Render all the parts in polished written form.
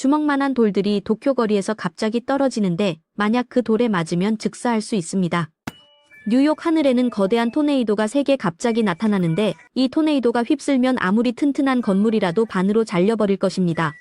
주먹만한 돌들이 도쿄 거리에서 갑자기 떨어지는데 만약 그 돌에 맞으면 즉사할 수 있습니다. 뉴욕 하늘에는 거대한 토네이도가 3개 갑자기 나타나는데 이 토네이도가 휩쓸면 아무리 튼튼한 건물이라도 반으로 잘려버릴 것입니다.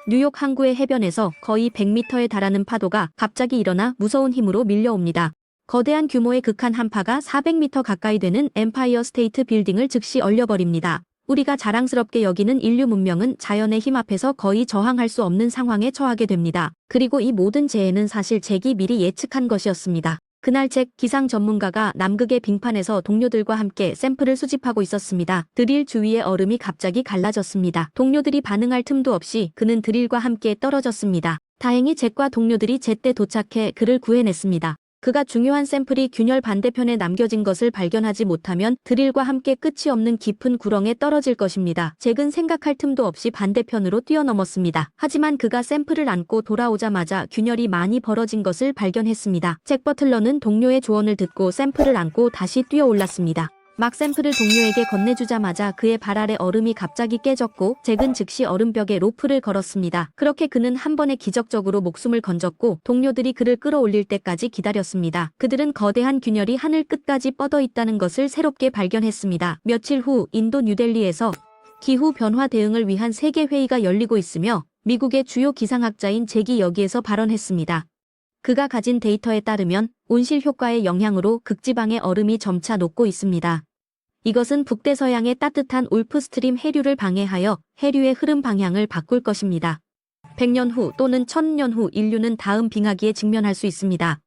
뉴욕 항구의 해변에서 거의 100m에 달하는 파도가 갑자기 일어나 무서운 힘으로 밀려옵니다. 거대한 규모의 극한 한파가 400m 가까이 되는 엠파이어 스테이트 빌딩을 즉시 얼려버립니다. 우리가 자랑스럽게 여기는 인류 문명은 자연의 힘 앞에서 거의 저항할 수 없는 상황에 처하게 됩니다. 그리고 이 모든 재해는 사실 잭이 미리 예측한 것이었습니다. 그날 잭 기상 전문가가 남극의 빙판에서 동료들과 함께 샘플을 수집하고 있었습니다. 드릴 주위의 얼음이 갑자기 갈라졌습니다. 동료들이 반응할 틈도 없이 그는 드릴과 함께 떨어졌습니다. 다행히 잭과 동료들이 제때 도착해 그를 구해냈습니다. 그가 중요한 샘플이 균열 반대편에 남겨진 것을 발견하지 못하면 드릴과 함께 끝이 없는 깊은 구렁에 떨어질 것입니다. 잭은 생각할 틈도 없이 반대편으로 뛰어넘었습니다. 하지만 그가 샘플을 안고 돌아오자마자 균열이 많이 벌어진 것을 발견했습니다. 잭 버틀러는 동료의 조언을 듣고 샘플을 안고 다시 뛰어올랐습니다. 막 샘플을 동료에게 건네주자마자 그의 발 아래 얼음이 갑자기 깨졌고 잭은 즉시 얼음벽에 로프를 걸었습니다. 그렇게 그는 한 번에 기적적으로 목숨을 건졌고 동료들이 그를 끌어올릴 때까지 기다렸습니다. 그들은 거대한 균열이 하늘 끝까지 뻗어 있다는 것을 새롭게 발견했습니다. 며칠 후 인도 뉴델리에서 기후 변화 대응을 위한 세계 회의가 열리고 있으며 미국의 주요 기상학자인 잭이 여기에서 발언했습니다. 그가 가진 데이터에 따르면 온실 효과의 영향으로 극지방의 얼음이 점차 녹고 있습니다. 이것은 북대서양의 따뜻한 울프 스트림 해류를 방해하여 해류의 흐름 방향을 바꿀 것입니다. 100년 후 또는 1000년 후 인류는 다음 빙하기에 직면할 수 있습니다.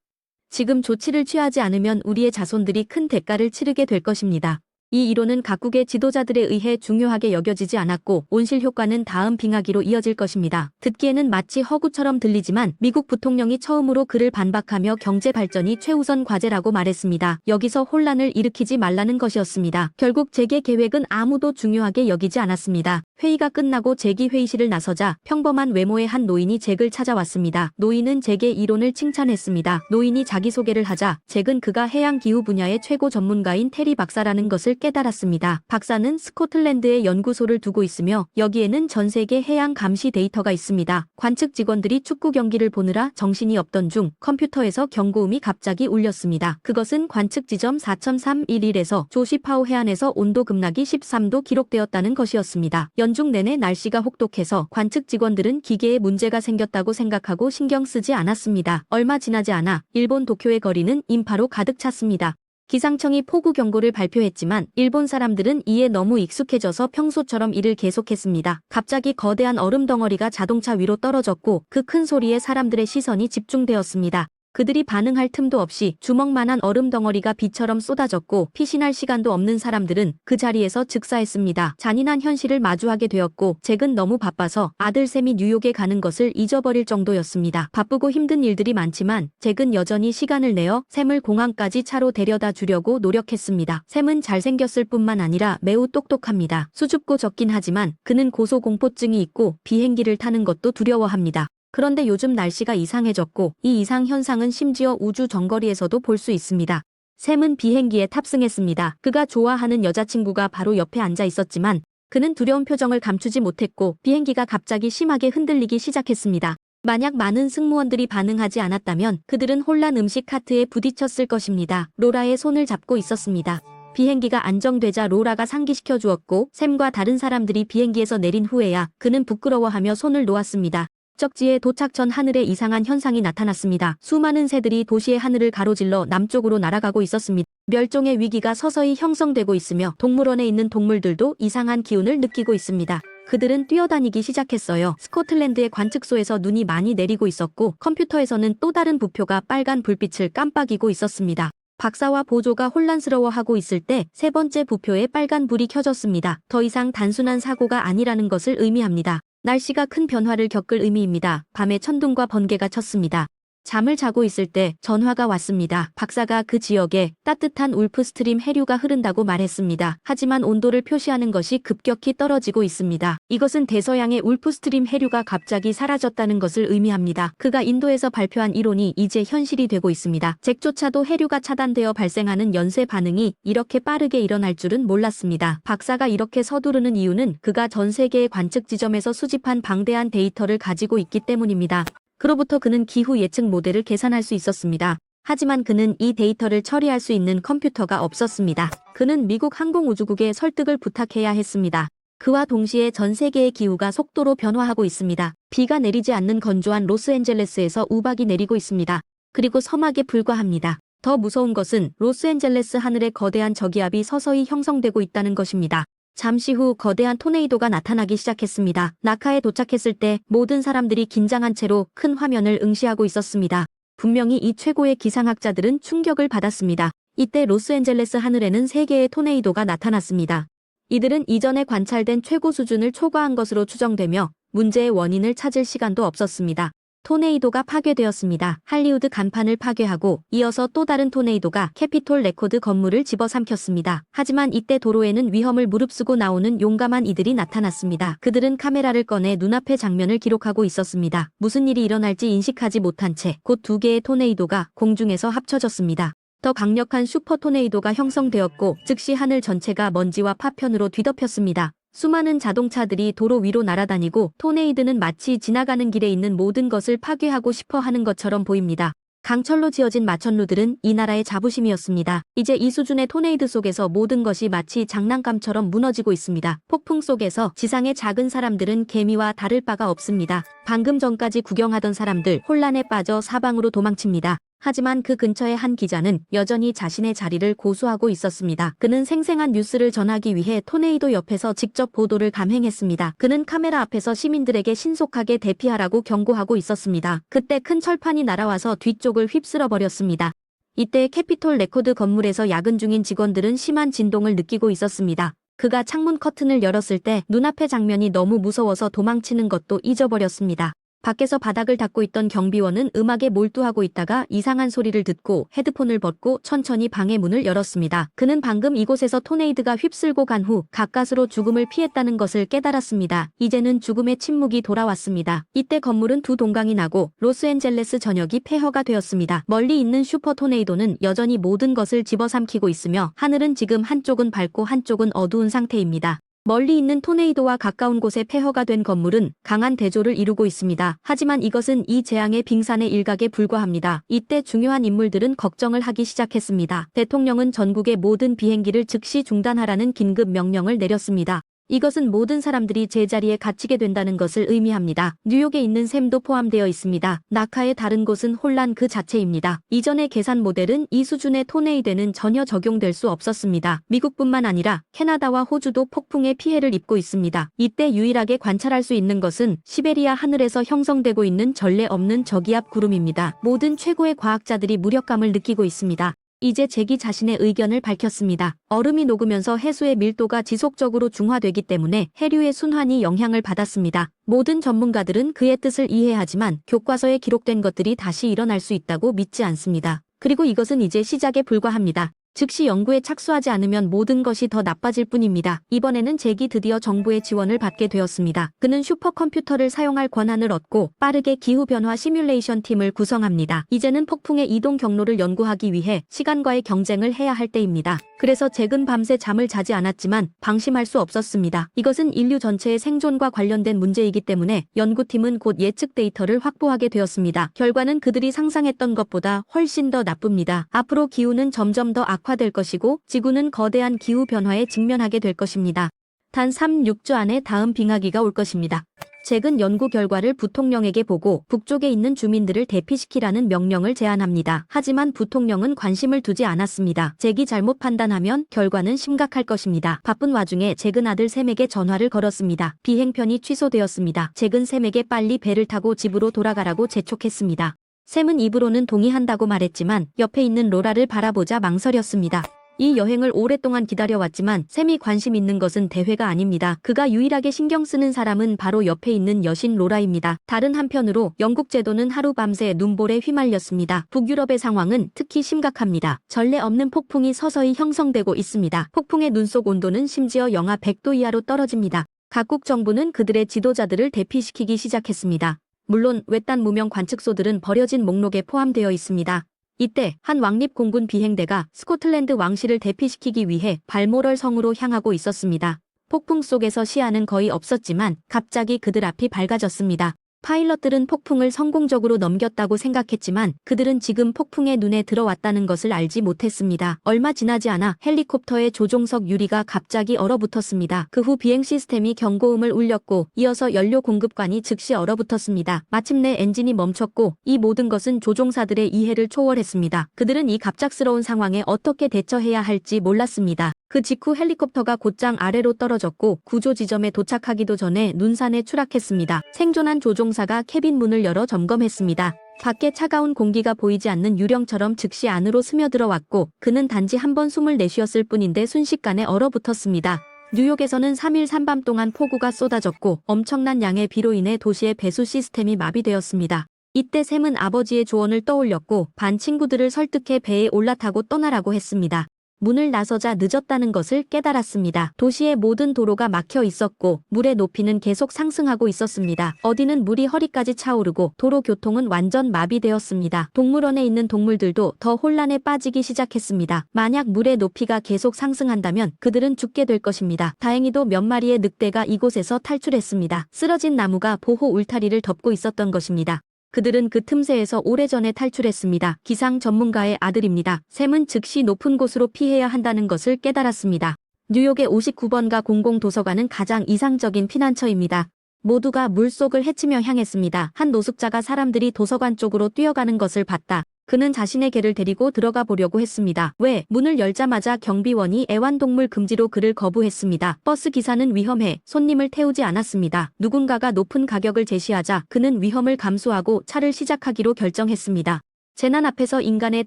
지금 조치를 취하지 않으면 우리의 자손들이 큰 대가를 치르게 될 것입니다. 이 이론은 각국의 지도자들에 의해 중요하게 여겨지지 않았고 온실 효과는 다음 빙하기로 이어질 것입니다. 듣기에는 마치 허구처럼 들리지만 미국 부통령이 처음으로 그를 반박하며 경제 발전이 최우선 과제라고 말했습니다. 여기서 혼란을 일으키지 말라는 것이었습니다. 결국 잭의 계획은 아무도 중요하게 여기지 않았습니다. 회의가 끝나고 잭이 회의실을 나서자 평범한 외모의 한 노인이 잭을 찾아왔습니다. 노인은 잭의 이론을 칭찬했습니다. 노인이 자기소개를 하자 잭은 그가 해양기후 분야의 최고 전문가인 테리 박사라는 것을 깨달았습니다. 박사는 스코틀랜드에 연구소를 두고 있으며 여기에는 전 세계 해양 감시 데이터가 있습니다. 관측 직원들이 축구 경기를 보느라 정신이 없던 중 컴퓨터에서 경고음이 갑자기 울렸습니다. 그것은 관측 지점 4.311에서 조시파오 해안에서 온도 급락이 13도 기록되었다는 것이었습니다. 연중 내내 날씨가 혹독해서 관측 직원들은 기계에 문제가 생겼다고 생각하고 신경 쓰지 않았습니다. 얼마 지나지 않아 일본 도쿄의 거리는 인파로 가득 찼습니다. 기상청이 폭우 경보를 발표했지만 일본 사람들은 이에 너무 익숙해져서 평소처럼 일을 계속했습니다. 갑자기 거대한 얼음 덩어리가 자동차 위로 떨어졌고 그 큰 소리에 사람들의 시선이 집중되었습니다. 그들이 반응할 틈도 없이 주먹만한 얼음 덩어리가 비처럼 쏟아졌고 피신할 시간도 없는 사람들은 그 자리에서 즉사했습니다. 잔인한 현실을 마주하게 되었고 잭은 너무 바빠서 아들 샘이 뉴욕에 가는 것을 잊어버릴 정도였습니다. 바쁘고 힘든 일들이 많지만 잭은 여전히 시간을 내어 샘을 공항까지 차로 데려다 주려고 노력했습니다. 샘은 잘생겼을 뿐만 아니라 매우 똑똑합니다. 수줍고 적긴 하지만 그는 고소공포증이 있고 비행기를 타는 것도 두려워합니다. 그런데 요즘 날씨가 이상해졌고 이 이상 현상은 심지어 우주 정거리에서도 볼 수 있습니다. 샘은 비행기에 탑승했습니다. 그가 좋아하는 여자친구가 바로 옆에 앉아 있었지만 그는 두려운 표정을 감추지 못했고 비행기가 갑자기 심하게 흔들리기 시작했습니다. 만약 많은 승무원들이 반응하지 않았다면 그들은 혼란 음식 카트에 부딪혔을 것입니다. 로라의 손을 잡고 있었습니다. 비행기가 안정되자 로라가 상기시켜 주었고 샘과 다른 사람들이 비행기에서 내린 후에야 그는 부끄러워하며 손을 놓았습니다. 목적지에 도착 전 하늘에 이상한 현상이 나타났습니다. 수많은 새들이 도시의 하늘을 가로질러 남쪽으로 날아가고 있었습니다. 멸종의 위기가 서서히 형성되고 있으며 동물원에 있는 동물들도 이상한 기운을 느끼고 있습니다. 그들은 뛰어다니기 시작했어요. 스코틀랜드의 관측소에서 눈이 많이 내리고 있었고 컴퓨터에서는 또 다른 부표가 빨간 불빛을 깜빡이고 있었습니다. 박사와 보조가 혼란스러워하고 있을 때 세 번째 부표에 빨간 불이 켜졌습니다. 더 이상 단순한 사고가 아니라는 것을 의미합니다. 날씨가 큰 변화를 겪을 의미입니다. 밤에 천둥과 번개가 쳤습니다. 잠을 자고 있을 때 전화가 왔습니다. 박사가 그 지역에 따뜻한 울프스트림 해류가 흐른다고 말했습니다. 하지만 온도를 표시하는 것이 급격히 떨어지고 있습니다. 이것은 대서양의 울프스트림 해류가 갑자기 사라졌다는 것을 의미합니다. 그가 인도에서 발표한 이론이 이제 현실이 되고 있습니다. 잭조차도 해류가 차단되어 발생하는 연쇄 반응이 이렇게 빠르게 일어날 줄은 몰랐습니다. 박사가 이렇게 서두르는 이유는 그가 전 세계의 관측 지점에서 수집한 방대한 데이터를 가지고 있기 때문입니다. 그로부터 그는 기후 예측 모델을 계산할 수 있었습니다. 하지만 그는 이 데이터를 처리할 수 있는 컴퓨터가 없었습니다. 그는 미국 항공우주국에 설득을 부탁해야 했습니다. 그와 동시에 전 세계의 기후가 속도로 변화하고 있습니다. 비가 내리지 않는 건조한 로스앤젤레스에서 우박이 내리고 있습니다. 그리고 서막에 불과합니다. 더 무서운 것은 로스앤젤레스 하늘에 거대한 저기압이 서서히 형성되고 있다는 것입니다. 잠시 후 거대한 토네이도가 나타나기 시작했습니다. 나카에 도착했을 때 모든 사람들이 긴장한 채로 큰 화면을 응시하고 있었습니다. 분명히 이 최고의 기상학자들은 충격을 받았습니다. 이때 로스앤젤레스 하늘에는 3개의 토네이도가 나타났습니다. 이들은 이전에 관찰된 최고 수준을 초과한 것으로 추정되며 문제의 원인을 찾을 시간도 없었습니다. 토네이도가 파괴되었습니다. 할리우드 간판을 파괴하고 이어서 또 다른 토네이도가 캐피톨 레코드 건물을 집어삼켰습니다. 하지만 이때 도로에는 위험을 무릅쓰고 나오는 용감한 이들이 나타났습니다. 그들은 카메라를 꺼내 눈앞의 장면을 기록하고 있었습니다. 무슨 일이 일어날지 인식하지 못한 채 곧 2개의 토네이도가 공중에서 합쳐졌습니다. 더 강력한 슈퍼 토네이도가 형성되었고 즉시 하늘 전체가 먼지와 파편으로 뒤덮였습니다. 수많은 자동차들이 도로 위로 날아다니고 토네이드는 마치 지나가는 길에 있는 모든 것을 파괴하고 싶어 하는 것처럼 보입니다. 강철로 지어진 마천루들은 이 나라의 자부심이었습니다. 이제 이 수준의 토네이드 속에서 모든 것이 마치 장난감처럼 무너지고 있습니다. 폭풍 속에서 지상의 작은 사람들은 개미와 다를 바가 없습니다. 방금 전까지 구경하던 사람들 혼란에 빠져 사방으로 도망칩니다. 하지만 그 근처의 한 기자는 여전히 자신의 자리를 고수하고 있었습니다. 그는 생생한 뉴스를 전하기 위해 토네이도 옆에서 직접 보도를 감행했습니다. 그는 카메라 앞에서 시민들에게 신속하게 대피하라고 경고하고 있었습니다. 그때 큰 철판이 날아와서 뒤쪽을 휩쓸어 버렸습니다. 이때 캐피톨 레코드 건물에서 야근 중인 직원들은 심한 진동을 느끼고 있었습니다. 그가 창문 커튼을 열었을 때 눈앞의 장면이 너무 무서워서 도망치는 것도 잊어버렸습니다. 밖에서 바닥을 닦고 있던 경비원은 음악에 몰두하고 있다가 이상한 소리를 듣고 헤드폰을 벗고 천천히 방의 문을 열었습니다. 그는 방금 이곳에서 토네이드가 휩쓸고 간 후 가까스로 죽음을 피했다는 것을 깨달았습니다. 이제는 죽음의 침묵이 돌아왔습니다. 이때 건물은 두 동강이 나고 로스앤젤레스 전역이 폐허가 되었습니다. 멀리 있는 슈퍼 토네이도는 여전히 모든 것을 집어삼키고 있으며 하늘은 지금 한쪽은 밝고 한쪽은 어두운 상태입니다. 멀리 있는 토네이도와 가까운 곳에 폐허가 된 건물은 강한 대조를 이루고 있습니다. 하지만 이것은 이 재앙의 빙산의 일각에 불과합니다. 이때 중요한 인물들은 걱정을 하기 시작했습니다. 대통령은 전국의 모든 비행기를 즉시 중단하라는 긴급 명령을 내렸습니다. 이것은 모든 사람들이 제자리에 갇히게 된다는 것을 의미합니다. 뉴욕에 있는 샘도 포함되어 있습니다. 나카의 다른 곳은 혼란 그 자체입니다. 이전의 계산 모델은 이 수준의 토네이도는 전혀 적용될 수 없었습니다. 미국뿐만 아니라 캐나다와 호주도 폭풍의 피해를 입고 있습니다. 이때 유일하게 관찰할 수 있는 것은 시베리아 하늘에서 형성되고 있는 전례 없는 저기압 구름입니다. 모든 최고의 과학자들이 무력감을 느끼고 있습니다. 이제 잭이 자신의 의견을 밝혔습니다. 얼음이 녹으면서 해수의 밀도가 지속적으로 중화되기 때문에 해류의 순환이 영향을 받았습니다. 모든 전문가들은 그의 뜻을 이해하지만 교과서에 기록된 것들이 다시 일어날 수 있다고 믿지 않습니다. 그리고 이것은 이제 시작에 불과합니다. 즉시 연구에 착수하지 않으면 모든 것이 더 나빠질 뿐입니다. 이번에는 잭이 드디어 정부의 지원을 받게 되었습니다. 그는 슈퍼컴퓨터를 사용할 권한을 얻고 빠르게 기후변화 시뮬레이션 팀을 구성합니다. 이제는 폭풍의 이동 경로를 연구하기 위해 시간과의 경쟁을 해야 할 때입니다. 그래서 잭은 밤새 잠을 자지 않았지만 방심할 수 없었습니다. 이것은 인류 전체의 생존과 관련된 문제이기 때문에 연구팀은 곧 예측 데이터를 확보하게 되었습니다. 결과는 그들이 상상했던 것보다 훨씬 더 나쁩니다. 앞으로 기후는 점점 더 악화될 것이고 지구는 거대한 기후변화에 직면하게 될 것입니다. 단 3-6주 안에 다음 빙하기가 올 것입니다. 잭은 연구 결과를 부통령에게 보고 북쪽에 있는 주민들을 대피시키라는 명령을 제안합니다. 하지만 부통령은 관심을 두지 않았습니다. 잭이 잘못 판단하면 결과는 심각할 것입니다. 바쁜 와중에 잭은 아들 샘에게 전화를 걸었습니다. 비행편이 취소되었습니다. 잭은 샘에게 빨리 배를 타고 집으로 돌아가라고 재촉했습니다. 샘은 입으로는 동의한다고 말했지만 옆에 있는 로라를 바라보자 망설였습니다. 이 여행을 오랫동안 기다려왔지만 샘이 관심 있는 것은 대회가 아닙니다. 그가 유일하게 신경 쓰는 사람은 바로 옆에 있는 여신 로라입니다. 다른 한편으로 영국 제도는 하루 밤새 눈볼에 휘말렸습니다. 북유럽의 상황은 특히 심각합니다. 전례 없는 폭풍이 서서히 형성되고 있습니다. 폭풍의 눈속 온도는 심지어 영하 100도 이하로 떨어집니다. 각국 정부는 그들의 지도자들을 대피시키기 시작했습니다. 물론 외딴 무명 관측소들은 버려진 목록에 포함되어 있습니다. 이때 한 왕립 공군 비행대가 스코틀랜드 왕실을 대피시키기 위해 발모럴 성으로 향하고 있었습니다. 폭풍 속에서 시야는 거의 없었지만 갑자기 그들 앞이 밝아졌습니다. 파일럿들은 폭풍을 성공적으로 넘겼다고 생각했지만 그들은 지금 폭풍의 눈에 들어왔다는 것을 알지 못했습니다. 얼마 지나지 않아 헬리콥터의 조종석 유리가 갑자기 얼어붙었습니다. 그 후 비행 시스템이 경고음을 울렸고 이어서 연료 공급관이 즉시 얼어붙었습니다. 마침내 엔진이 멈췄고 이 모든 것은 조종사들의 이해를 초월했습니다. 그들은 이 갑작스러운 상황에 어떻게 대처해야 할지 몰랐습니다. 그 직후 헬리콥터가 곧장 아래로 떨어졌고 구조 지점에 도착하기도 전에 눈산에 추락했습니다. 생존한 조종사가 캐빈 문을 열어 점검했습니다. 밖에 차가운 공기가 보이지 않는 유령처럼 즉시 안으로 스며들어왔고 그는 단지 한 번 숨을 내쉬었을 뿐인데 순식간에 얼어붙었습니다. 뉴욕에서는 3일 3밤 동안 폭우가 쏟아졌고 엄청난 양의 비로 인해 도시의 배수 시스템이 마비되었습니다. 이때 샘은 아버지의 조언을 떠올렸고 반 친구들을 설득해 배에 올라타고 떠나라고 했습니다. 문을 나서자 늦었다는 것을 깨달았습니다. 도시의 모든 도로가 막혀 있었고 물의 높이는 계속 상승하고 있었습니다. 어디는 물이 허리까지 차오르고 도로 교통은 완전 마비되었습니다. 동물원에 있는 동물들도 더 혼란에 빠지기 시작했습니다. 만약 물의 높이가 계속 상승한다면 그들은 죽게 될 것입니다. 다행히도 몇 마리의 늑대가 이곳에서 탈출했습니다. 쓰러진 나무가 보호 울타리를 덮고 있었던 것입니다. 그들은 그 틈새에서 오래전에 탈출했습니다. 기상 전문가의 아들입니다. 샘은 즉시 높은 곳으로 피해야 한다는 것을 깨달았습니다. 뉴욕의 59번가 공공도서관은 가장 이상적인 피난처입니다. 모두가 물속을 헤치며 향했습니다. 한 노숙자가 사람들이 도서관 쪽으로 뛰어가는 것을 봤다. 그는 자신의 개를 데리고 들어가 보려고 했습니다. 왜? 문을 열자마자 경비원이 애완동물 금지로 그를 거부했습니다. 버스 기사는 위험해 손님을 태우지 않았습니다. 누군가가 높은 가격을 제시하자 그는 위험을 감수하고 차를 시작하기로 결정했습니다. 재난 앞에서 인간의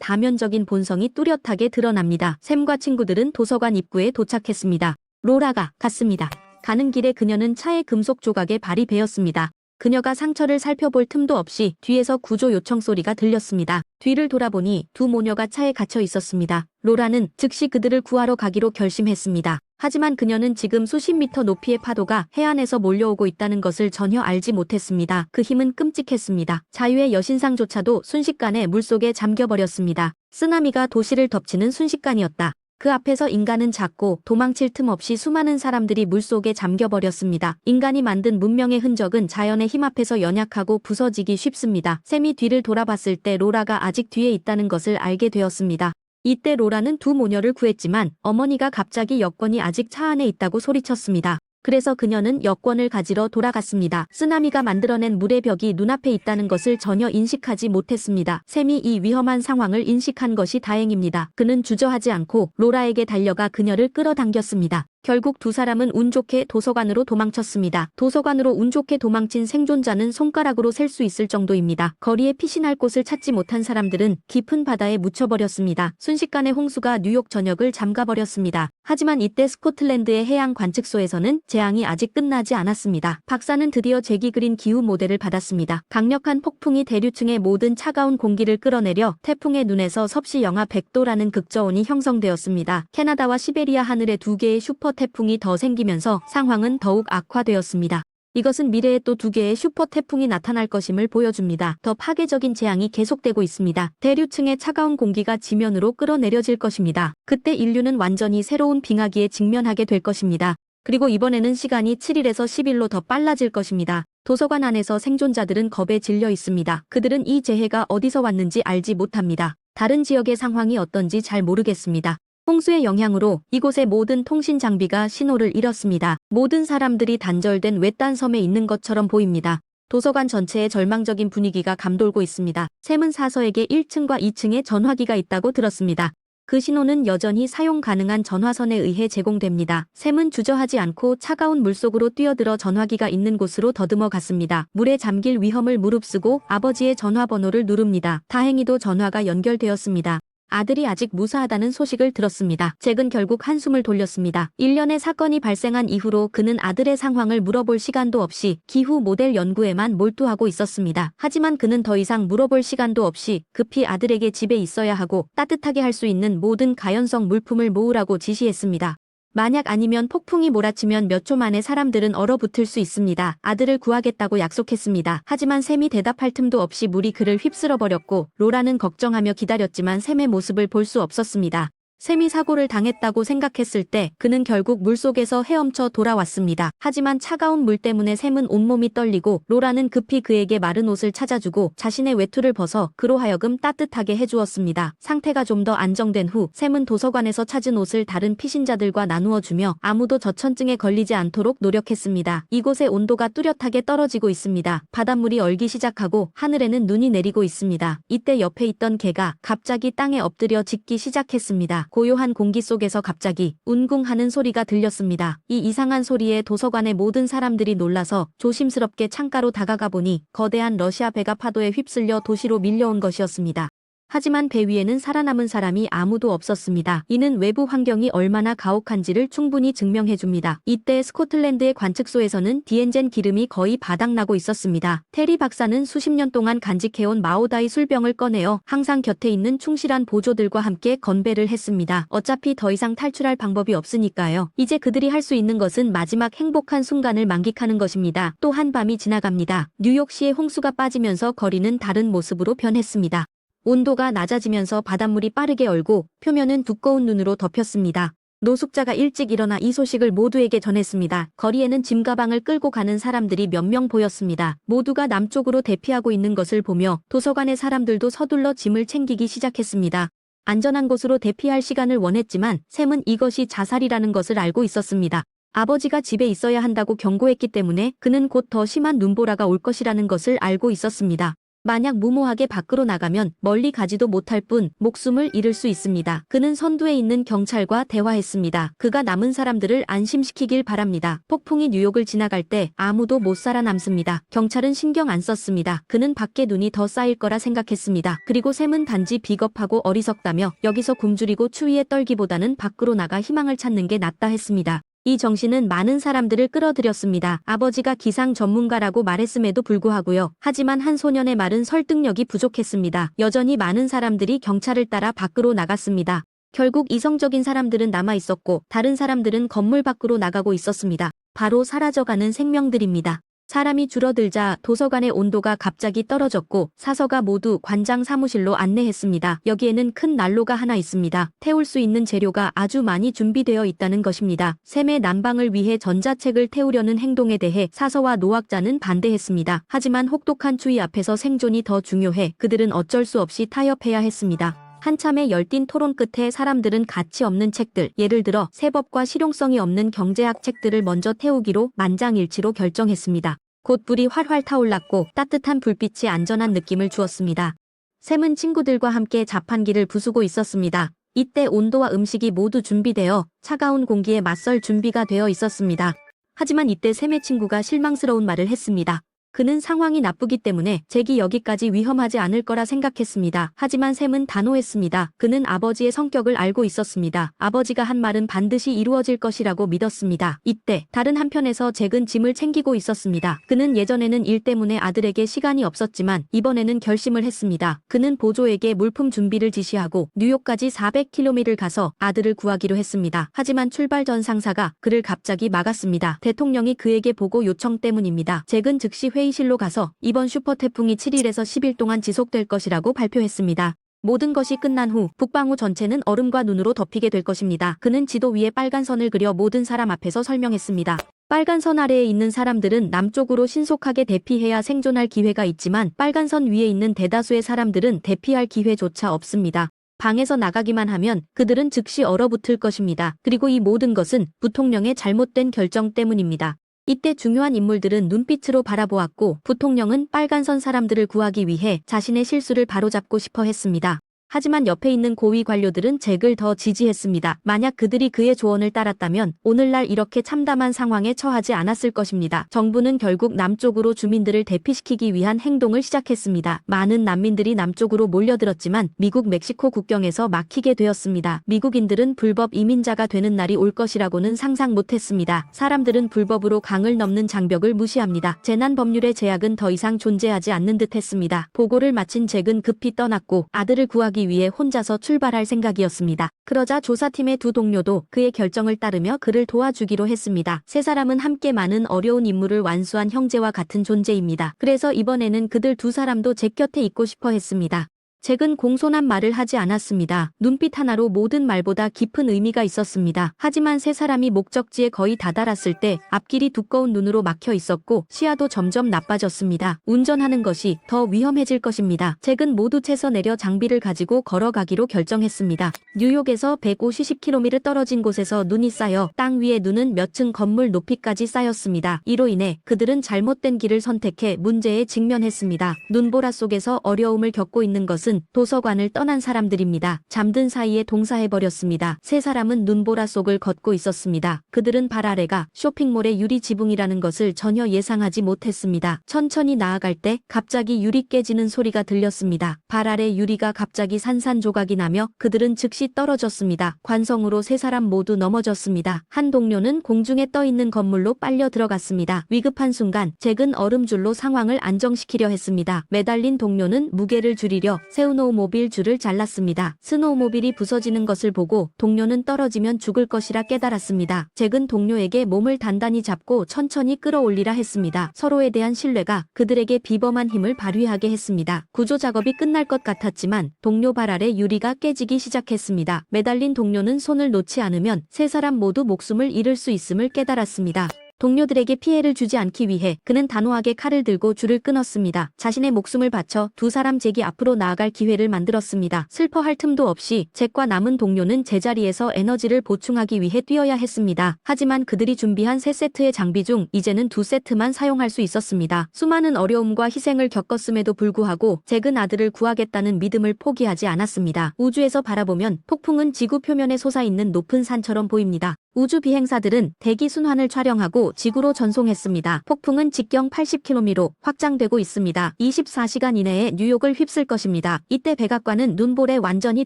다면적인 본성이 뚜렷하게 드러납니다. 샘과 친구들은 도서관 입구에 도착했습니다. 로라가 갔습니다. 가는 길에 그녀는 차의 금속 조각에 발이 베었습니다. 그녀가 상처를 살펴볼 틈도 없이 뒤에서 구조 요청 소리가 들렸습니다. 뒤를 돌아보니 두 모녀가 차에 갇혀 있었습니다. 로라는 즉시 그들을 구하러 가기로 결심했습니다. 하지만 그녀는 지금 수십 미터 높이의 파도가 해안에서 몰려오고 있다는 것을 전혀 알지 못했습니다. 그 힘은 끔찍했습니다. 자유의 여신상조차도 순식간에 물속에 잠겨버렸습니다. 쓰나미가 도시를 덮치는 순식간이었다. 그 앞에서 인간은 작고 도망칠 틈 없이 수많은 사람들이 물속에 잠겨버렸습니다. 인간이 만든 문명의 흔적은 자연의 힘 앞에서 연약하고 부서지기 쉽습니다. 샘이 뒤를 돌아봤을 때 로라가 아직 뒤에 있다는 것을 알게 되었습니다. 이때 로라는 두 모녀를 구했지만 어머니가 갑자기 여권이 아직 차 안에 있다고 소리쳤습니다. 그래서 그녀는 여권을 가지러 돌아갔습니다. 쓰나미가 만들어낸 물의 벽이 눈앞에 있다는 것을 전혀 인식하지 못했습니다. 샘이 이 위험한 상황을 인식한 것이 다행입니다. 그는 주저하지 않고 로라에게 달려가 그녀를 끌어당겼습니다. 결국 두 사람은 운 좋게 도서관으로 도망쳤습니다. 도서관으로 운 좋게 도망친 생존자는 손가락으로 셀 수 있을 정도입니다. 거리에 피신할 곳을 찾지 못한 사람들은 깊은 바다에 묻혀버렸습니다. 순식간에 홍수가 뉴욕 전역을 잠가버렸습니다. 하지만 이때 스코틀랜드의 해양 관측소에서는 재앙이 아직 끝나지 않았습니다. 박사는 드디어 잭이 그린 기후 모델을 받았습니다. 강력한 폭풍이 대류층의 모든 차가운 공기를 끌어내려 태풍의 눈에서 섭씨 영하 100도라는 극저온이 형성되었습니다. 캐나다와 시베리아 하늘에 두 개의 슈퍼 태풍이 더 생기면서 상황은 더욱 악화되었습니다. 이것은 미래에 또 두 개의 슈퍼 태풍이 나타날 것임을 보여줍니다. 더 파괴적인 재앙이 계속되고 있습니다. 대류층의 차가운 공기가 지면으로 끌어내려질 것입니다. 그때 인류는 완전히 새로운 빙하기에 직면하게 될 것입니다. 그리고 이번에는 시간이 7일에서 10일로 더 빨라질 것입니다. 도서관 안에서 생존자들은 겁에 질려 있습니다. 그들은 이 재해가 어디서 왔는지 알지 못합니다. 다른 지역의 상황이 어떤지 잘 모르겠습니다. 홍수의 영향으로 이곳의 모든 통신 장비가 신호를 잃었습니다. 모든 사람들이 단절된 외딴 섬에 있는 것처럼 보입니다. 도서관 전체에 절망적인 분위기가 감돌고 있습니다. 샘은 사서에게 1층과 2층에 전화기가 있다고 들었습니다. 그 신호는 여전히 사용 가능한 전화선에 의해 제공됩니다. 샘은 주저하지 않고 차가운 물속으로 뛰어들어 전화기가 있는 곳으로 더듬어 갔습니다. 물에 잠길 위험을 무릅쓰고 아버지의 전화번호를 누릅니다. 다행히도 전화가 연결되었습니다. 아들이 아직 무사하다는 소식을 들었습니다. 잭은 결국 한숨을 돌렸습니다. 1년의 사건이 발생한 이후로 그는 아들의 상황을 물어볼 시간도 없이 기후 모델 연구에만 몰두하고 있었습니다. 하지만 그는 더 이상 물어볼 시간도 없이 급히 아들에게 집에 있어야 하고 따뜻하게 할 수 있는 모든 가연성 물품을 모으라고 지시했습니다. 만약 아니면 폭풍이 몰아치면 몇 초 만에 사람들은 얼어붙을 수 있습니다. 아들을 구하겠다고 약속했습니다. 하지만 샘이 대답할 틈도 없이 물이 그를 휩쓸어버렸고 로라는 걱정하며 기다렸지만 샘의 모습을 볼 수 없었습니다. 샘이 사고를 당했다고 생각했을 때 그는 결국 물속에서 헤엄쳐 돌아왔습니다. 하지만 차가운 물 때문에 샘은 온몸이 떨리고 로라는 급히 그에게 마른 옷을 찾아주고 자신의 외투를 벗어 그로 하여금 따뜻하게 해주었습니다. 상태가 좀 더 안정된 후 샘은 도서관에서 찾은 옷을 다른 피신자들과 나누어 주며 아무도 저천증에 걸리지 않도록 노력했습니다. 이곳의 온도가 뚜렷하게 떨어지고 있습니다. 바닷물이 얼기 시작하고 하늘에는 눈이 내리고 있습니다. 이때 옆에 있던 개가 갑자기 땅에 엎드려 짖기 시작했습니다. 고요한 공기 속에서 갑자기 운궁하는 소리가 들렸습니다. 이 이상한 소리에 도서관의 모든 사람들이 놀라서 조심스럽게 창가로 다가가 보니 거대한 러시아 배가 파도에 휩쓸려 도시로 밀려온 것이었습니다. 하지만 배 위에는 살아남은 사람이 아무도 없었습니다. 이는 외부 환경이 얼마나 가혹한지를 충분히 증명해줍니다. 이때 스코틀랜드의 관측소에서는 디엔젠 기름이 거의 바닥나고 있었습니다. 테리 박사는 수십 년 동안 간직해온 마오다이 술병을 꺼내어 항상 곁에 있는 충실한 보조들과 함께 건배를 했습니다. 어차피 더 이상 탈출할 방법이 없으니까요. 이제 그들이 할 수 있는 것은 마지막 행복한 순간을 만끽하는 것입니다. 또 한 밤이 지나갑니다. 뉴욕시의 홍수가 빠지면서 거리는 다른 모습으로 변했습니다. 온도가 낮아지면서 바닷물이 빠르게 얼고 표면은 두꺼운 눈으로 덮였습니다. 노숙자가 일찍 일어나 이 소식을 모두에게 전했습니다. 거리에는 짐가방을 끌고 가는 사람들이 몇 명 보였습니다. 모두가 남쪽으로 대피하고 있는 것을 보며 도서관의 사람들도 서둘러 짐을 챙기기 시작했습니다. 안전한 곳으로 대피할 시간을 원했지만 샘은 이것이 자살이라는 것을 알고 있었습니다. 아버지가 집에 있어야 한다고 경고했기 때문에 그는 곧 더 심한 눈보라가 올 것이라는 것을 알고 있었습니다. 만약 무모하게 밖으로 나가면 멀리 가지도 못할 뿐 목숨을 잃을 수 있습니다. 그는 선두에 있는 경찰과 대화했습니다. 그가 남은 사람들을 안심시키길 바랍니다. 폭풍이 뉴욕을 지나갈 때 아무도 못 살아남습니다. 경찰은 신경 안 썼습니다. 그는 밖에 눈이 더 쌓일 거라 생각했습니다. 그리고 샘은 단지 비겁하고 어리석다며 여기서 굶주리고 추위에 떨기보다는 밖으로 나가 희망을 찾는 게 낫다 했습니다. 이 정신은 많은 사람들을 끌어들였습니다. 아버지가 기상 전문가라고 말했음에도 불구하고요. 하지만 한 소년의 말은 설득력이 부족했습니다. 여전히 많은 사람들이 경찰을 따라 밖으로 나갔습니다. 결국 이성적인 사람들은 남아 있었고 다른 사람들은 건물 밖으로 나가고 있었습니다. 바로 사라져가는 생명들입니다. 사람이 줄어들자 도서관의 온도가 갑자기 떨어졌고 사서가 모두 관장 사무실로 안내했습니다. 여기에는 큰 난로가 하나 있습니다. 태울 수 있는 재료가 아주 많이 준비되어 있다는 것입니다. 샘의 난방을 위해 전자책을 태우려는 행동에 대해 사서와 노학자는 반대했습니다. 하지만 혹독한 추위 앞에서 생존이 더 중요해 그들은 어쩔 수 없이 타협해야 했습니다. 한참의 열띤 토론 끝에 사람들은 가치 없는 책들, 예를 들어 세법과 실용성이 없는 경제학 책들을 먼저 태우기로 만장일치로 결정했습니다. 곧 불이 활활 타올랐고 따뜻한 불빛이 안전한 느낌을 주었습니다. 샘은 친구들과 함께 자판기를 부수고 있었습니다. 이때 온도와 음식이 모두 준비되어 차가운 공기에 맞설 준비가 되어 있었습니다. 하지만 이때 샘의 친구가 실망스러운 말을 했습니다. 그는 상황이 나쁘기 때문에 잭이 여기까지 위험하지 않을 거라 생각했습니다. 하지만 샘은 단호했습니다. 그는 아버지의 성격을 알고 있었습니다. 아버지가 한 말은 반드시 이루어질 것이라고 믿었습니다. 이때 다른 한편에서 잭은 짐을 챙기고 있었습니다. 그는 예전에는 일 때문에 아들에게 시간이 없었지만 이번에는 결심을 했습니다. 그는 보조에게 물품 준비를 지시하고 뉴욕까지 400km를 가서 아들을 구하기로 했습니다. 하지만 출발 전 상사가 그를 갑자기 막았습니다. 대통령이 그에게 보고 요청 때문입니다. 잭은 즉시 회의실로 가서 이번 슈퍼 태풍이 7일에서 10일 동안 지속될 것이라고 발표했습니다. 모든 것이 끝난 후 북방구 전체는 얼음과 눈으로 덮이게 될 것입니다. 그는 지도 위에 빨간 선을 그려 모든 사람 앞에서 설명했습니다. 빨간 선 아래에 있는 사람들은 남쪽으로 신속하게 대피해야 생존할 기회가 있지만 빨간 선 위에 있는 대다수의 사람들은 대피할 기회조차 없습니다. 방에서 나가기만 하면 그들은 즉시 얼어붙을 것입니다. 그리고 이 모든 것은 부통령의 잘못된 결정 때문입니다. 이때 중요한 인물들은 눈빛으로 바라보았고 부통령은 빨간 선 사람들을 구하기 위해 자신의 실수를 바로잡고 싶어 했습니다. 하지만 옆에 있는 고위 관료들은 잭을 더 지지했습니다. 만약 그들이 그의 조언을 따랐다면 오늘날 이렇게 참담한 상황에 처하지 않았을 것입니다. 정부는 결국 남쪽으로 주민들을 대피시키기 위한 행동을 시작했습니다. 많은 난민들이 남쪽으로 몰려들었지만 미국 멕시코 국경에서 막히게 되었습니다. 미국인들은 불법 이민자가 되는 날이 올 것이라고는 상상 못했습니다. 사람들은 불법으로 강을 넘는 장벽을 무시합니다. 재난 법률의 제약은 더 이상 존재하지 않는 듯 했습니다. 보고를 마친 잭은 급히 떠났고 아들을 구하기 위해 혼자서 출발할 생각이었습니다. 그러자 조사팀의 두 동료도 그의 결정을 따르며 그를 도와주기로 했습니다. 세 사람은 함께 많은 어려운 임무를 완수한 형제와 같은 존재입니다. 그래서 이번에는 그들 두 사람도 잭 곁에 있고 싶어 했습니다. 잭은 공손한 말을 하지 않았습니다. 눈빛 하나로 모든 말보다 깊은 의미가 있었습니다. 하지만 세 사람이 목적지에 거의 다다랐을 때 앞길이 두꺼운 눈으로 막혀 있었고 시야도 점점 나빠졌습니다. 운전하는 것이 더 위험해질 것입니다. 잭은 모두 채서 내려 장비를 가지고 걸어가기로 결정했습니다. 뉴욕에서 150km 떨어진 곳에서 눈이 쌓여 땅 위에 눈은 몇 층 건물 높이까지 쌓였습니다. 이로 인해 그들은 잘못된 길을 선택해 문제에 직면했습니다. 눈보라 속에서 어려움을 겪고 있는 것은 도서관을 떠난 사람들입니다. 잠든 사이에 동사해버렸습니다. 세 사람은 눈보라 속을 걷고 있었습니다. 그들은 발 아래가 쇼핑몰의 유리 지붕이라는 것을 전혀 예상하지 못했습니다. 천천히 나아갈 때 갑자기 유리 깨지는 소리가 들렸습니다. 발 아래 유리가 갑자기 산산조각이 나며 그들은 즉시 떨어졌습니다. 관성으로 세 사람 모두 넘어졌습니다. 한 동료는 공중에 떠있는 건물로 빨려 들어갔습니다. 위급한 순간 잭은 얼음줄로 상황을 안정시키려 했습니다. 매달린 동료는 무게를 줄이려 스노우모빌 줄을 잘랐습니다. 스노우모빌이 부서지는 것을 보고 동료는 떨어지면 죽을 것이라 깨달았습니다. 잭은 동료에게 몸을 단단히 잡고 천천히 끌어올리라 했습니다. 서로에 대한 신뢰가 그들에게 비범한 힘을 발휘하게 했습니다. 구조 작업이 끝날 것 같았지만 동료 발 아래 유리가 깨지기 시작했습니다. 매달린 동료는 손을 놓지 않으면 세 사람 모두 목숨을 잃을 수 있음을 깨달았습니다. 동료들에게 피해를 주지 않기 위해 그는 단호하게 칼을 들고 줄을 끊었습니다. 자신의 목숨을 바쳐 두 사람 잭이 앞으로 나아갈 기회를 만들었습니다. 슬퍼할 틈도 없이 잭과 남은 동료는 제자리에서 에너지를 보충하기 위해 뛰어야 했습니다. 하지만 그들이 준비한 3세트의 장비 중 이제는 2세트만 사용할 수 있었습니다. 수많은 어려움과 희생을 겪었음에도 불구하고 잭은 아들을 구하겠다는 믿음을 포기하지 않았습니다. 우주에서 바라보면 폭풍은 지구 표면에 솟아있는 높은 산처럼 보입니다. 우주 비행사들은 대기 순환을 촬영하고 지구로 전송했습니다. 폭풍은 직경 80km로 확장되고 있습니다. 24시간 이내에 뉴욕을 휩쓸 것입니다. 이때 백악관은 눈볼에 완전히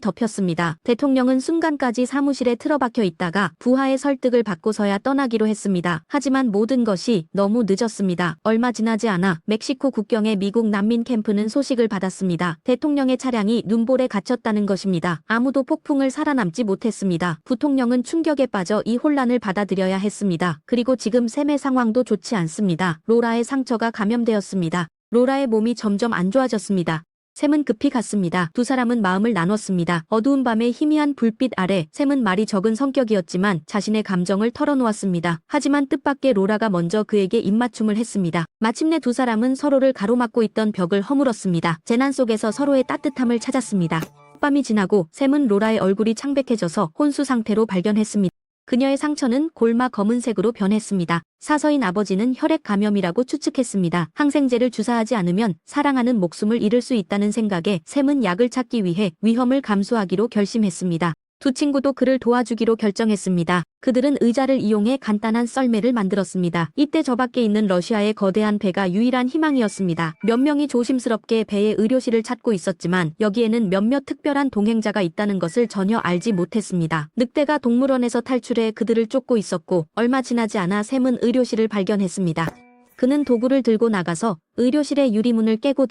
덮였습니다. 대통령은 순간까지 사무실에 틀어박혀 있다가 부하의 설득을 받고서야 떠나기로 했습니다. 하지만 모든 것이 너무 늦었습니다. 얼마 지나지 않아 멕시코 국경의 미국 난민 캠프는 소식을 받았습니다. 대통령의 차량이 눈볼에 갇혔다는 것입니다. 아무도 폭풍을 살아남지 못했습니다. 부통령은 충격에 빠져 이 혼란을 받아들여야 했습니다. 그리고 지금 샘의 상황도 좋지 않습니다. 로라의 상처가 감염되었습니다. 로라의 몸이 점점 안 좋아졌습니다. 샘은 급히 갔습니다. 두 사람은 마음을 나눴습니다. 어두운 밤의 희미한 불빛 아래 샘은 말이 적은 성격이었지만 자신의 감정을 털어놓았습니다. 하지만 뜻밖의 로라가 먼저 그에게 입맞춤을 했습니다. 마침내 두 사람은 서로를 가로막고 있던 벽을 허물었습니다. 재난 속에서 서로의 따뜻함을 찾았습니다. 밤이 지나고 샘은 로라의 얼굴이 창백해져서 혼수 상태로 발견했습니다. 그녀의 상처는 골마 검은색으로 변했습니다. 사서인 아버지는 혈액 감염이라고 추측했습니다. 항생제를 주사하지 않으면 사랑하는 목숨을 잃을 수 있다는 생각에 샘은 약을 찾기 위해 위험을 감수하기로 결심했습니다. 두 친구도 그를 도와주기로 결정했습니다. 그들은 의자를 이용해 간단한 썰매를 만들었습니다. 이때 저 밖에 있는 러시아의 거대한 배가 유일한 희망이었습니다. 몇 명이 조심스럽게 배의 의료실을 찾고 있었지만 여기에는 몇몇 특별한 동행자가 있다는 것을 전혀 알지 못했습니다. 늑대가 동물원에서 탈출해 그들을 쫓고 있었고 얼마 지나지 않아 샘은 의료실을 발견했습니다. 그는 도구를 들고 나가서 의료실의 유리문을 깨고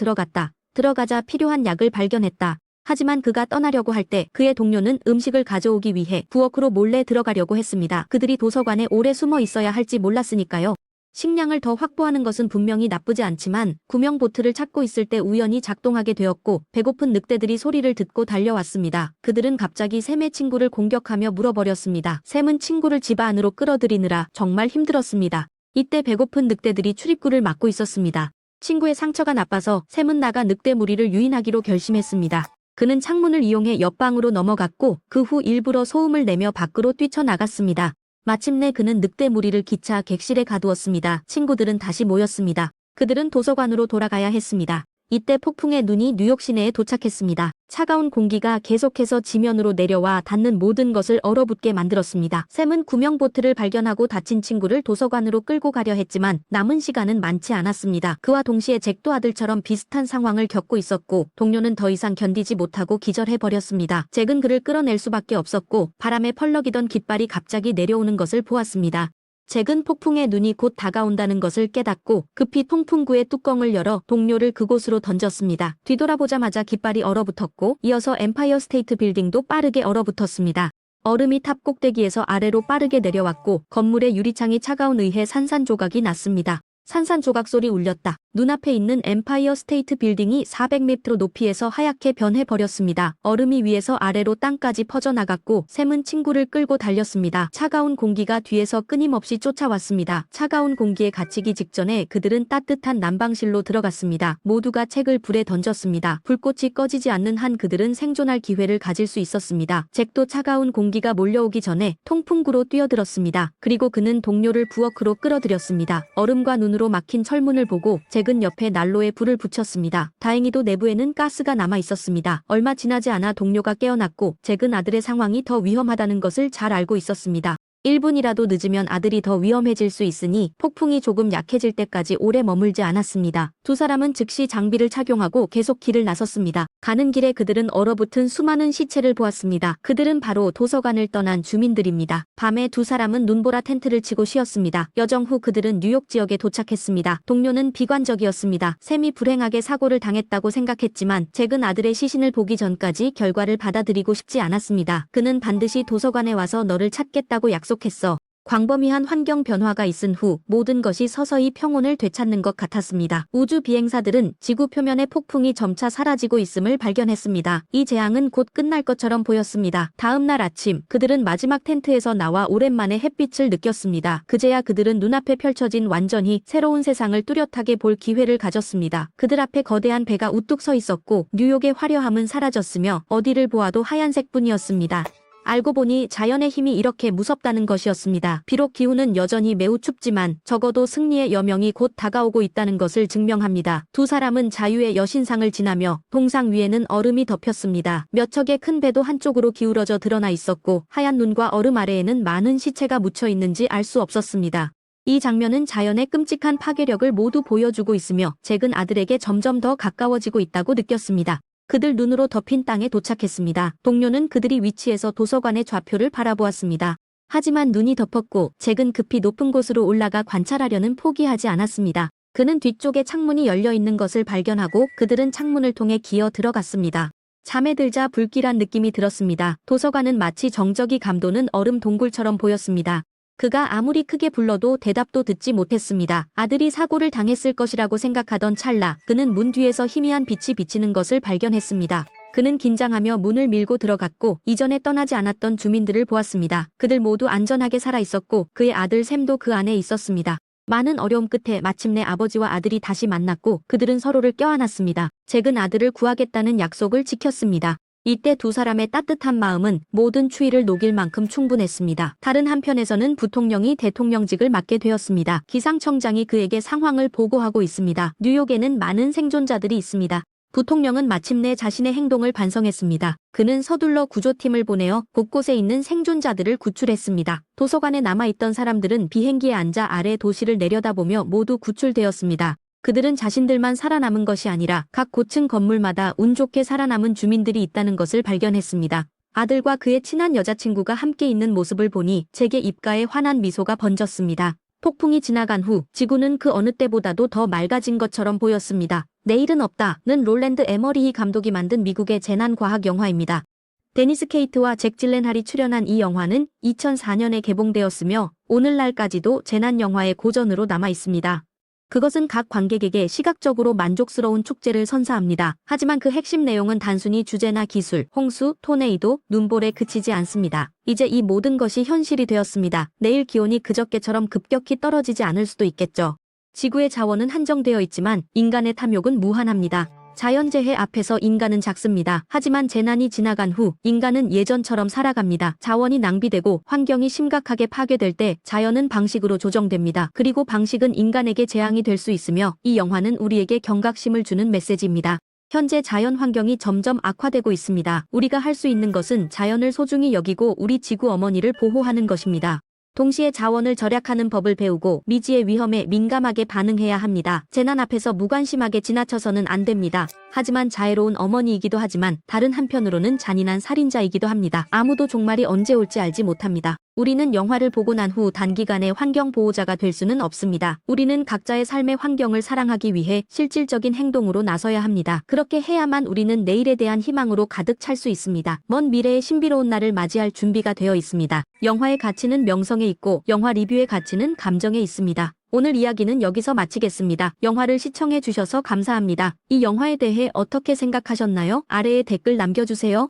들어가자 필요한 약을 발견했다. 하지만 그가 떠나려고 할 때 그의 동료는 음식을 가져오기 위해 부엌으로 몰래 들어가려고 했습니다. 그들이 도서관에 오래 숨어 있어야 할지 몰랐으니까요. 식량을 더 확보하는 것은 분명히 나쁘지 않지만 구명 보트를 찾고 있을 때 우연히 작동하게 되었고 배고픈 늑대들이 소리를 듣고 달려왔습니다. 그들은 갑자기 샘의 친구를 공격하며 물어버렸습니다. 샘은 친구를 집 안으로 끌어들이느라 정말 힘들었습니다. 이때 배고픈 늑대들이 출입구를 막고 있었습니다. 친구의 상처가 나빠서 샘은 나가 늑대 무리를 유인하기로 결심했습니다. 그는 창문을 이용해 옆방으로 넘어갔고 그 후 일부러 소음을 내며 밖으로 뛰쳐나갔습니다. 마침내 그는 늑대 무리를 기차 객실에 가두었습니다. 친구들은 다시 모였습니다. 그들은 도서관으로 돌아가야 했습니다. 이때 폭풍의 눈이 뉴욕 시내에 도착했습니다. 차가운 공기가 계속해서 지면으로 내려와 닿는 모든 것을 얼어붙게 만들었습니다. 샘은 구명 보트를 발견하고 다친 친구를 도서관으로 끌고 가려 했지만 남은 시간은 많지 않았습니다. 그와 동시에 잭도 아들처럼 비슷한 상황을 겪고 있었고 동료는 더 이상 견디지 못하고 기절해버렸습니다. 잭은 그를 끌어낼 수밖에 없었고 바람에 펄럭이던 깃발이 갑자기 내려오는 것을 보았습니다. 잭은 폭풍의 눈이 곧 다가온다는 것을 깨닫고 급히 통풍구의 뚜껑을 열어 동료를 그곳으로 던졌습니다. 뒤돌아보자마자 깃발이 얼어붙었고 이어서 엠파이어 스테이트 빌딩도 빠르게 얼어붙었습니다. 얼음이 탑 꼭대기에서 아래로 빠르게 내려왔고 건물의 유리창이 차가운 의해 산산조각이 났습니다. 산산조각 소리 울렸다. 눈앞에 있는 엠파이어 스테이트 빌딩이 400m 높이에서 하얗게 변해버렸습니다. 얼음이 위에서 아래로 땅까지 퍼져나갔고 샘은 친구를 끌고 달렸습니다. 차가운 공기가 뒤에서 끊임없이 쫓아왔습니다. 차가운 공기에 갇히기 직전에 그들은 따뜻한 난방실로 들어갔습니다. 모두가 책을 불에 던졌습니다. 불꽃이 꺼지지 않는 한 그들은 생존할 기회를 가질 수 있었습니다. 잭도 차가운 공기가 몰려오기 전에 통풍구로 뛰어들었습니다. 그리고 그는 동료를 부엌으로 끌어들였습니다. 얼음과 눈으로 막힌 철문을 보고 잭은 옆에 난로에 불을 붙였습니다. 다행히도 내부에는 가스가 남아 있었습니다. 얼마 지나지 않아 동료가 깨어났고 잭은 아들의 상황이 더 위험하다는 것을 잘 알고 있었습니다. 1분이라도 늦으면 아들이 더 위험해질 수 있으니 폭풍이 조금 약해질 때까지 오래 머물지 않았습니다. 두 사람은 즉시 장비를 착용하고 계속 길을 나섰습니다. 가는 길에 그들은 얼어붙은 수많은 시체를 보았습니다. 그들은 바로 도서관을 떠난 주민들입니다. 밤에 두 사람은 눈보라 텐트를 치고 쉬었습니다. 여정 후 그들은 뉴욕 지역에 도착했습니다. 동료는 비관적이었습니다. 샘이 불행하게 사고를 당했다고 생각했지만 잭은 아들의 시신을 보기 전까지 결과를 받아들이고 싶지 않았습니다. 그는 반드시 도서관에 와서 너를 찾겠다고 약속했어. 광범위한 환경 변화가 있은 후 모든 것이 서서히 평온을 되찾는 것 같았습니다. 우주 비행사들은 지구 표면의 폭풍이 점차 사라지고 있음을 발견했습니다. 이 재앙은 곧 끝날 것처럼 보였습니다. 다음 날 아침 그들은 마지막 텐트에서 나와 오랜만에 햇빛을 느꼈습니다. 그제야 그들은 눈앞에 펼쳐진 완전히 새로운 세상을 뚜렷하게 볼 기회를 가졌습니다. 그들 앞에 거대한 배가 우뚝 서 있었고 뉴욕의 화려함은 사라졌으며 어디를 보아도 하얀색뿐이었습니다. 알고 보니 자연의 힘이 이렇게 무섭다는 것이었습니다. 비록 기후는 여전히 매우 춥지만 적어도 승리의 여명이 곧 다가오고 있다는 것을 증명합니다. 두 사람은 자유의 여신상을 지나며 동상 위에는 얼음이 덮였습니다. 몇 척의 큰 배도 한쪽으로 기울어져 드러나 있었고 하얀 눈과 얼음 아래에는 많은 시체가 묻혀 있는지 알 수 없었습니다. 이 장면은 자연의 끔찍한 파괴력을 모두 보여주고 있으며 잭은 아들에게 점점 더 가까워지고 있다고 느꼈습니다. 그들 눈으로 덮인 땅에 도착했습니다. 동료는 그들이 위치해서 도서관의 좌표를 바라보았습니다. 하지만 눈이 덮었고 잭은 급히 높은 곳으로 올라가 관찰하려는 포기하지 않았습니다. 그는 뒤쪽에 창문이 열려 있는 것을 발견하고 그들은 창문을 통해 기어 들어갔습니다. 잠에 들자 불길한 느낌이 들었습니다. 도서관은 마치 정적이 감도는 얼음 동굴처럼 보였습니다. 그가 아무리 크게 불러도 대답도 듣지 못했습니다. 아들이 사고를 당했을 것이라고 생각하던 찰나 그는 문 뒤에서 희미한 빛이 비치는 것을 발견했습니다. 그는 긴장하며 문을 밀고 들어갔고 이전에 떠나지 않았던 주민들을 보았습니다. 그들 모두 안전하게 살아 있었고 그의 아들 샘도 그 안에 있었습니다. 많은 어려움 끝에 마침내 아버지와 아들이 다시 만났고 그들은 서로를 껴안았습니다. 잭은 아들을 구하겠다는 약속을 지켰습니다. 이때 두 사람의 따뜻한 마음은 모든 추위를 녹일 만큼 충분했습니다. 다른 한편에서는 부통령이 대통령직을 맡게 되었습니다. 기상청장이 그에게 상황을 보고하고 있습니다. 뉴욕에는 많은 생존자들이 있습니다. 부통령은 마침내 자신의 행동을 반성했습니다. 그는 서둘러 구조팀을 보내어 곳곳에 있는 생존자들을 구출했습니다. 도서관에 남아있던 사람들은 비행기에 앉아 아래 도시를 내려다보며 모두 구출되었습니다. 그들은 자신들만 살아남은 것이 아니라 각 고층 건물마다 운 좋게 살아남은 주민들이 있다는 것을 발견했습니다. 아들과 그의 친한 여자친구가 함께 있는 모습을 보니 잭의 입가에 환한 미소가 번졌습니다. 폭풍이 지나간 후 지구는 그 어느 때보다도 더 맑아진 것처럼 보였습니다. 내일은 없다는 롤랜드 에머리히 감독이 만든 미국의 재난과학 영화입니다. 데니스 케이트와 잭 질렌할이 출연한 이 영화는 2004년에 개봉되었으며 오늘날까지도 재난영화의 고전으로 남아 있습니다. 그것은 각 관객에게 시각적으로 만족스러운 축제를 선사합니다. 하지만 그 핵심 내용은 단순히 주제나 기술, 홍수, 토네이도, 눈볼에 그치지 않습니다. 이제 이 모든 것이 현실이 되었습니다. 내일 기온이 그저께처럼 급격히 떨어지지 않을 수도 있겠죠. 지구의 자원은 한정되어 있지만 인간의 탐욕은 무한합니다. 자연재해 앞에서 인간은 작습니다. 하지만 재난이 지나간 후 인간은 예전처럼 살아갑니다. 자원이 낭비되고 환경이 심각하게 파괴될 때 자연은 방식으로 조정됩니다. 그리고 방식은 인간에게 재앙이 될 수 있으며 이 영화는 우리에게 경각심을 주는 메시지입니다. 현재 자연 환경이 점점 악화되고 있습니다. 우리가 할 수 있는 것은 자연을 소중히 여기고 우리 지구 어머니를 보호하는 것입니다. 동시에 자원을 절약하는 법을 배우고 미지의 위험에 민감하게 반응해야 합니다. 재난 앞에서 무관심하게 지나쳐서는 안 됩니다. 하지만 자애로운 어머니이기도 하지만 다른 한편으로는 잔인한 살인자이기도 합니다. 아무도 종말이 언제 올지 알지 못합니다. 우리는 영화를 보고 난 후 단기간에 환경 보호자가 될 수는 없습니다. 우리는 각자의 삶의 환경을 사랑하기 위해 실질적인 행동으로 나서야 합니다. 그렇게 해야만 우리는 내일에 대한 희망으로 가득 찰 수 있습니다. 먼 미래의 신비로운 날을 맞이할 준비가 되어 있습니다. 영화의 가치는 명성에 있고 영화 리뷰의 가치는 감정에 있습니다. 오늘 이야기는 여기서 마치겠습니다. 영화를 시청해 주셔서 감사합니다. 이 영화에 대해 어떻게 생각하셨나요? 아래에 댓글 남겨주세요.